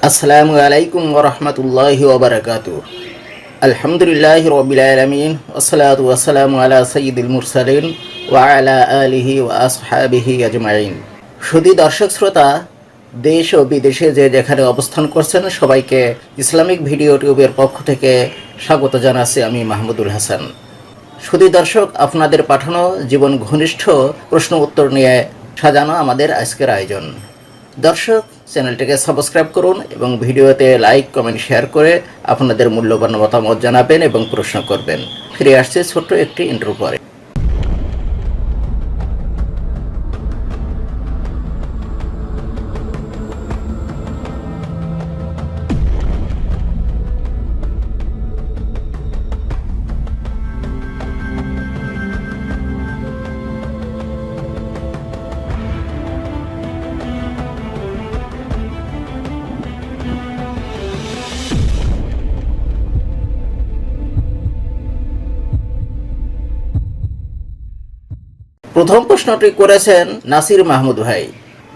আসসালামু আলাইকুম ওয়া রাহমাতুল্লাহি ওয়া বারাকাতুহু। আলহামদুলিল্লাহি রাব্বিল আলামিন ওয়াসসালাতু ওয়াসসালামু আলা সাইয়্যিদিল মুরসালিন ওয়া আলা আলিহি ওয়া আসহাবিহি আজমাইন। শুধু দর্শক শ্রোতা, দেশ ও বিদেশে যে যেখানে অবস্থান করছেন সবাইকে ইসলামিক ভিডিও টিউবের পক্ষ থেকে স্বাগত জানাচ্ছি আমি মাহমুদুল হাসান। শুধু দর্শক, আপনাদের পাঠানো জীবন ঘনিষ্ঠ প্রশ্ন উত্তর নিয়ে সাজানো আমাদের আজকের আয়োজন। দর্শক, চ্যানেলটিকে সাবস্ক্রাইব করুন এবং ভিডিওতে লাইক, কমেন্ট, শেয়ার করে আপনাদের মূল্যবান মতামত জানাবেন এবং প্রশ্ন করবেন। ফিরে আসছে ছোট্ট একটি ইন্ট্রো পরে। প্রথম প্রশ্নটি করেছেন নাসির মাহমুদ ভাই।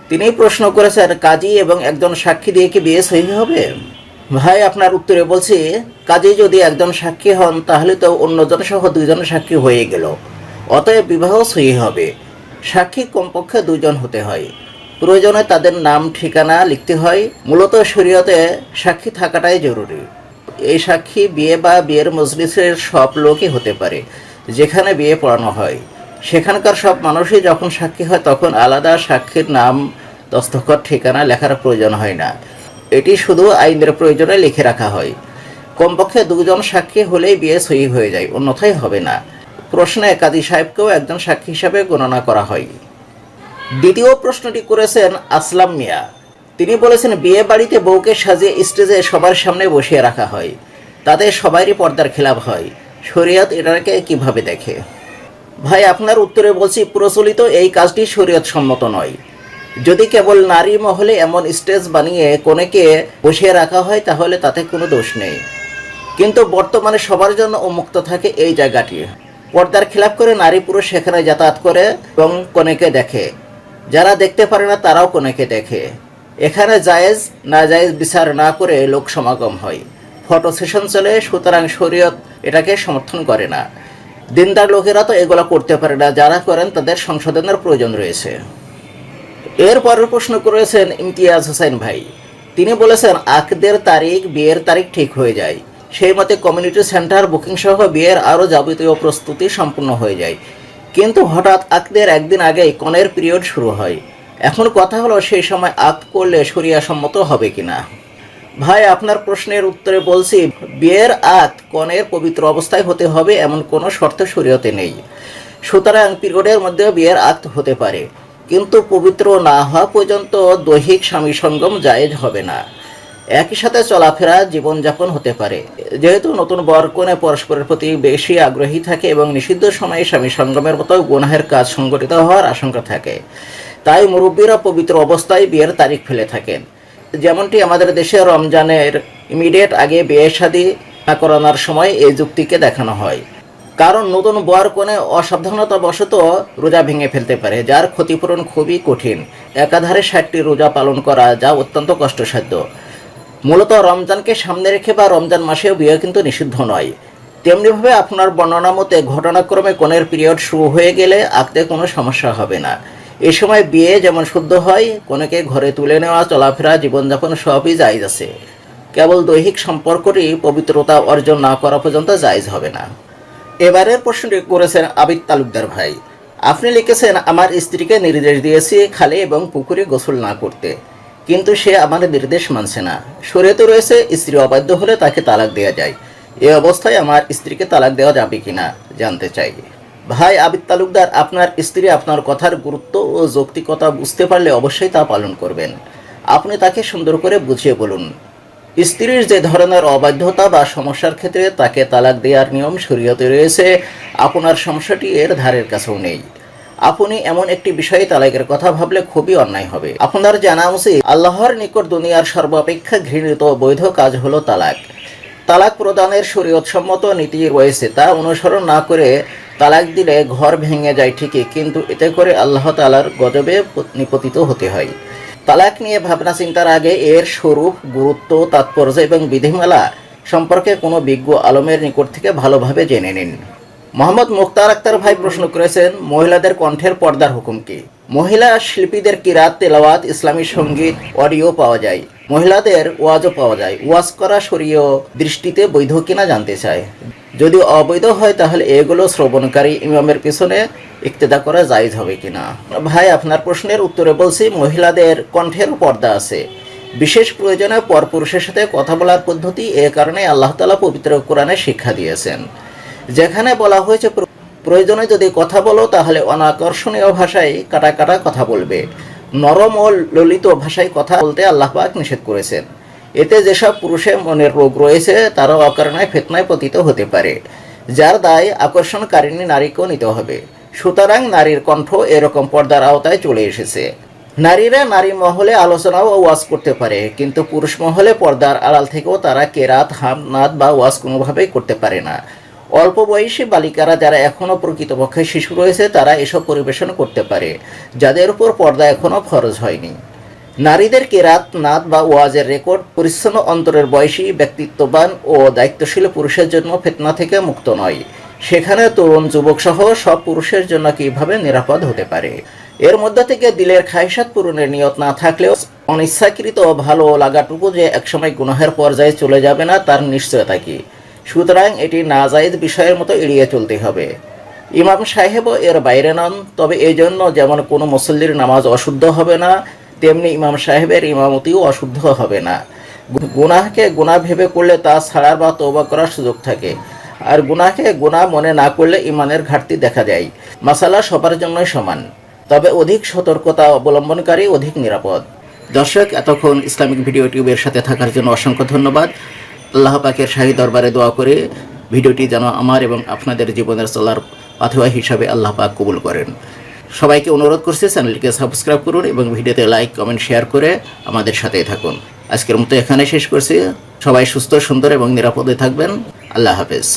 তিনি প্রশ্ন করেছেন, কাজী এবং একজন সাক্ষী দিয়ে কি বিয়ে সহিহ হবে? ভাই, আপনার উত্তরে বলছি, কাজী যদি একজন সাক্ষী হন তাহলে তো অন্যজন সহ দুইজন সাক্ষী হয়ে গেল, অতএব বিবাহ সহিহ হবে। সাক্ষী কমপক্ষে দুইজন হতে হয়, প্রয়োজনে তাদের নাম ঠিকানা লিখতে হয়। মূলত শরীয়তে সাক্ষী থাকাটাই জরুরি। এই সাক্ষী বিয়ে বা বিয়ের মজলিসের সব লোকই হতে পারে। যেখানে বিয়ে পড়ানো হয় সেখানকার সব মানুষই যখন সাক্ষী হয় তখন আলাদা সাক্ষীর নাম, দস্তখত, ঠিকানা লেখার প্রয়োজন হয় না। এটি শুধু আইনের প্রয়োজনে লিখে রাখা হয়। কমপক্ষে দুজন সাক্ষী হলেই বিয়ে সহিহ হয়ে যায়, অন্যথায় হবে না। প্রশ্নে কাজী সাহেবকেও একজন সাক্ষী হিসাবে গণনা করা হয়। দ্বিতীয় প্রশ্নটি করেছেন আসলাম মিয়া। তিনি বলেছেন, বিয়ে বাড়িতে বউকে সাজিয়ে স্টেজে সবার সামনে বসিয়ে রাখা হয়, তাতে সবারই পর্দার খেলাপ হয়। শরীয়ত এটাকে কিভাবে দেখে? ভাই, আপনার উত্তরে বলছি, প্রচলিত এই কাজটি শরীয়ত সম্মত নয়। যদি কেবল নারী মহলে এমন স্টেজ বানিয়ে কনেকে বসিয়ে রাখা হয় তাহলে তাতে কোনো দোষ নেই, কিন্তু বর্তমানে সবার জন্য উন্মুক্ত থাকে এই জায়গাটি। পর্দার খেলাপ করে নারী পুরুষ সেখানে যাতায়াত করে এবং কনেকে দেখে। যারা দেখতে পারে না তারাও কনেকে দেখে। এখানে জায়েজ না জায়েজ বিচার না করে লোক সমাগম হয়, ফটো সেশন চলে। সুতরাং শরীয়ত এটাকে সমর্থন করে না। দিনদার লোকেরা তো এগুলো করতে পারে না, যারা করেন তাদের সংশোধনের প্রয়োজন রয়েছে। এর পরের প্রশ্ন করেছেন ইমতিয়াজ হোসেন ভাই। তিনি বলেছেন, আকদের তারিখ, বিয়ের তারিখ ঠিক হয়ে যায়, সেই মতে কমিউনিটি সেন্টার বুকিং সহ বিয়ের আরও যাবতীয় প্রস্তুতি সম্পূর্ণ হয়ে যায়, কিন্তু হঠাৎ আকদের একদিন আগেই কনের পিরিয়ড শুরু হয়। এখন কথা হলো, সেই সময় আক্ত করলে শরিয়া সম্মত হবে কিনা? ভাই, আপনার প্রশ্নের উত্তরে বলছি, বিয়ের আক্ত কনের পবিত্র অবস্থায় হতে হবে এমন কোনো শর্ত শরীয়তে নেই। সুতরাং পিরিয়ডের মধ্যেও বিয়ের আক্ত হতে পারে, কিন্তু পবিত্র না হওয়া পর্যন্ত দৈহিক স্বামী সঙ্গম জায়েজ হবে না। একই সাথে চলাফেরা, জীবনযাপন হতে পারে। যেহেতু নতুন বর কনে পরস্পরের প্রতি বেশি আগ্রহী থাকে এবং নিষিদ্ধ সময়ে স্বামী সঙ্গমের মতো গুনাহের কাজ সংঘটিত হওয়ার আশঙ্কা থাকে, তাই মুরব্বীরা পবিত্র অবস্থায় বিয়ের তারিখ ফেলে থাকেন। যেমনটি আমাদের দেশে রমজানের ইমিডিয়েট আগে বিয়ে শাদী না করানোর সময় এই যুক্তিকে দেখানো হয়। কারণ নতুন বর কনে অসাবধানতাবশত রোজা ভেঙে ফেলতে পারে, যার ক্ষতিপূরণ খুবই কঠিন। একাধারে 60টি রোজা পালন করা, যা অত্যন্ত কষ্টসাধ্য। মূলত রমজানকে সামনে রেখে বা রমজান মাসেও বিয়ে কিন্তু নিষিদ্ধ নয়। তেমনিভাবে আপনার বর্ণনা মতে ঘটনাক্রমে কনের পিরিয়ড শুরু হয়ে গেলে আঁকতে কোনো সমস্যা হবে না। এ সময় বিয়ে যেমন শুদ্ধ হয়, কনেকে ঘরে তুলে নেওয়া, চলাফেরা, জীবনযাপন সবই জায়েজ আছে। কেবল দৈহিক সম্পর্কটি পবিত্রতা অর্জন না করা পর্যন্ত জায়েজ হবে না। এবারের প্রশ্নটি করেছেন আবিদ তালুকদার ভাই। আপনি লিখেছেন, আমার স্ত্রীকে নির্দেশ দিয়েছি খালে এবং পুকুরে গোসল না করতে, কিন্তু সে আমার নির্দেশ মানছে না। শরীয়তে রয়েছে স্ত্রী অবাধ্য হলে তাকে তালাক দেওয়া যায়। এ অবস্থায় আমার স্ত্রীকে তালাক দেওয়া যাবে কিনা জানতে চাই। ভাই আবিদ তালুকদার, আপনার স্ত্রী আপনার কথার গুরুত্ব ও যৌক্তিকতা বুঝতে পারলে অবশ্যই তা পালন করবেন। আপনি তাকে সুন্দর করে বুঝিয়ে বলুন। স্ত্রীর যে ধরনের অবাধ্যতা বা সমস্যার ক্ষেত্রে তাকে তালাক দেওয়ার নিয়ম শরীয়তে রয়েছে, আপনার সমস্যাটি এর ধারের কাছেও নেই। আপনি এমন একটি বিষয়ে তালাকের কথা ভাবলে খুবই অন্যায় হবে। আপনার জানা উচিত, আল্লাহর নিকট দুনিয়ার সর্বাপেক্ষা ঘৃণিত বৈধ কাজ হলো তালাক। তালাক প্রদানের শরীয়তসম্মত নীতি রয়েছে, তা অনুসরণ না করে তালাক দিলে ঘর ভেঙে যায় ঠিকই, কিন্তু এতে করে আল্লাহ তাআলার গজবে নিপতিত হতে হয়। তালাক নিয়ে ভাবনা চিন্তার আগে এর স্বরূপ, গুরুত্ব, তাৎপর্য এবং বিধিমালা সম্পর্কে কোনো বিজ্ঞ আলমের নিকট থেকে ভালোভাবে জেনে নিন। মোহাম্মদ মুখতার আক্তার ভাই প্রশ্ন করেছেন, মহিলাদের কণ্ঠের পর্দার হুকুম কি? মহিলা শিল্পীদের কিরাত, তেলাওয়াত, ইসলামী সঙ্গীত, অডিও পাওয়া যায়। মহিলাদের ওয়াজও পাওয়া যায়। ওয়াজ করা শরীয় দৃষ্টিতে বৈধ কিনা জানতে চায়। যদি অবৈধ হয় তাহলে এগুলো শ্রবণকারী ইমামের পিছনে ইক্তেদা করা জায়েজ হবে কিনা? ভাই, আপনার প্রশ্নের উত্তরে বলছি, মহিলাদের কণ্ঠের পর্দা আছে। বিশেষ প্রয়োজনে পরপুরুষের সাথে কথা বলার পদ্ধতি এ কারণে আল্লাহ তাআলা পবিত্র কোরআনে শিক্ষা দিয়েছেন। যেখানে বলা হয়েছে প্রয়োজনে যদি কথা বলো তাহলে অনাকর্ষণীয় ভাষায় কাটা কাটা কথা বলবে। নরম ও ললিত ভাষায় কথা বলতে আল্লাহ পাক নিষেধ করেছেন। এতে যেসব পুরুষের মনের রোগ রয়েছে তারাও অকারণে ফিতনায় পতিত হতে পারে, যার দায় আকর্ষণকারিণী নারীকেও নিতে হবে। সুতরাং নারীর কণ্ঠ এরকম পর্দার আওতায় চলে এসেছে। নারীরা নারী মহলে আলোচনা ও ওয়াজ করতে পারে, কিন্তু পুরুষ মহলে পর্দার আড়াল থেকেও তারা কেরাত, হামনাদ বা ওয়াজ কোনোভাবেই করতে পারে না। অল্প বয়সী বালিকারা যারা এখনও প্রকৃতপক্ষে শিশু রয়েছে তারা এসব পরিবেশন করতে পারে, যাদের উপর পর্দা এখনও ফরজ হয়নি। নারীদের কেরাত, নাদ বা ওয়াজের রেকর্ড পরিচ্ছন্ন অন্তরের বয়সী, ব্যক্তিত্ববান ও দায়িত্বশীল পুরুষের জন্য ফিতনা থেকে মুক্ত নয়। সেখানে তরুণ, যুবক সহ সব পুরুষের জন্য কিভাবে নিরাপদ হতে পারে? এর মধ্যে থেকে দিলের খায়সাত পূরণের নিয়ত না থাকলেও অনিচ্ছাকৃত ভালো লাগাটুকু যে একসময় গুনাহের পর্যায়ে চলে যাবে না তার নিশ্চয়তা কি? সুতরাং এটি নাজায়েজ বিষয়ের মতো এড়িয়ে চলতে হবে। ইমাম সাহেবও এর বাইরে নন, তবে এই জন্য যেমন কোনো মুসল্লির নামাজ অশুদ্ধ হবে না, তেমনি ইমাম সাহেবের ইমামতিও অশুদ্ধ হবে না। গুনাহকে গুনাহ ভেবে করলে তা ছাড়ার বা তওবা করার সুযোগ থাকে, আর গুনাহকে গুনাহ মনে না করলে ইমানের ঘাটতি দেখা যায়। মাসালা সবার জন্যই সমান, তবে অধিক সতর্কতা অবলম্বনকারী অধিক নিরাপদ। দর্শক, এতক্ষণ ইসলামিক ভিডিও টিউবের সাথে থাকার জন্য অসংখ্য ধন্যবাদ। আল্লাহ পাকের শাহী দরবারে দোয়া করে ভিডিওটি যেন আমার এবং আপনাদের জীবনের চলার পাথওয়া হিসাবে আল্লাহ পাক কবুল করেন। সবাইকে অনুরোধ করছি চ্যানেলটিকে সাবস্ক্রাইব করুন এবং ভিডিওতে লাইক, কমেন্ট, শেয়ার করে আমাদের সাথেই থাকুন। আজকের মতো এখানে শেষ করছি। সবাই সুস্থ, সুন্দর এবং নিরাপদে থাকবেন। আল্লাহ হাফেজ।